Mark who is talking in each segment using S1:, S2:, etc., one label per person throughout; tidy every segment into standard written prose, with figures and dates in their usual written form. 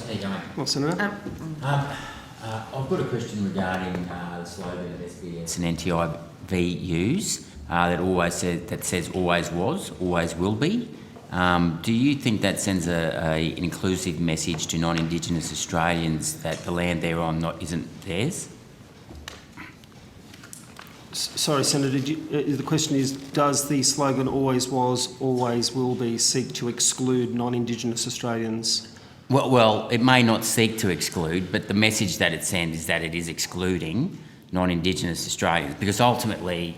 S1: How you going?
S2: Well, Senator.
S1: I've got a question regarding the slogan that SBS and NITV use that says always was, always will be. Do you think that sends an inclusive message to non-Indigenous Australians that the land they're on isn't theirs?
S2: Sorry, Senator, the question is, does the slogan always was, always will be seek to exclude non-Indigenous Australians?
S1: Well, it may not seek to exclude, but the message that it sends is that it is excluding non-Indigenous Australians, because ultimately,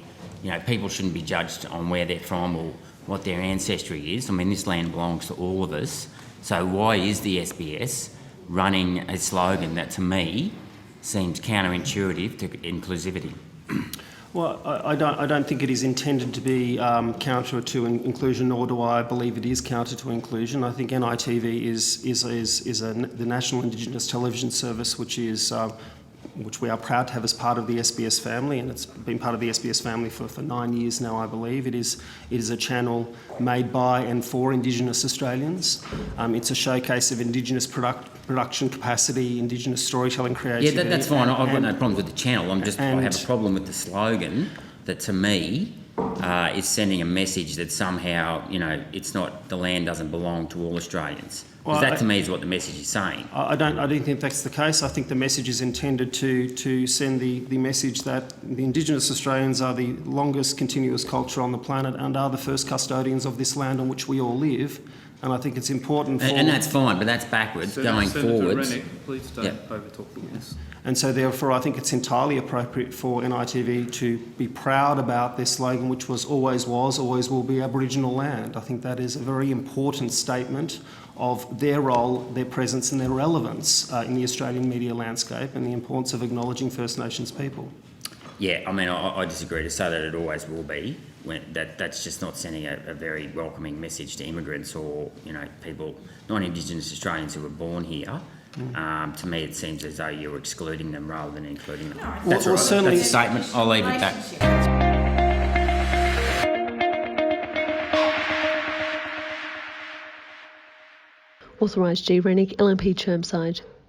S1: people shouldn't be judged on where they're from or what their ancestry is. I mean, this land belongs to all of us. So why is the SBS running a slogan that, to me, seems counterintuitive to inclusivity?
S2: Well, I don't think it is intended to be counter to inclusion, nor do I believe it is counter to inclusion. I think NITV is the National Indigenous Television Service, which we are proud to have as part of the SBS family, and it's been part of the SBS family for 9 years now, I believe. It is a channel made by and for Indigenous Australians. It's a showcase of Indigenous production capacity, Indigenous storytelling creativity.
S1: Yeah, that's fine. I've got no problems with the channel. I have a problem with the slogan that, to me, is sending a message that somehow, it's not, the land doesn't belong to all Australians. Because that, to me, is what the message is saying.
S2: I don't think that's the case. I think the message is intended to send the message that the Indigenous Australians are the longest continuous culture on the planet and are the first custodians of this land on which we all live. And I think it's important for...
S1: And that's fine, but that's backwards, going forwards.
S3: Rennick, please don't over-talk the witness.
S2: And so therefore I think it's entirely appropriate for NITV to be proud about their slogan, which was, always will be Aboriginal land. I think that is a very important statement of their role, their presence and their relevance in the Australian media landscape, and the importance of acknowledging First Nations people.
S1: Yeah, I mean, I disagree to say that it always will be. That's just not sending a very welcoming message to immigrants or, people, non-Indigenous Australians who were born here. To me, it seems as though you're excluding them rather than including them. That's right.
S2: Certainly,
S1: that's a statement. I'll leave it at that.
S4: Authorised G. Rennick, LNP Chermside.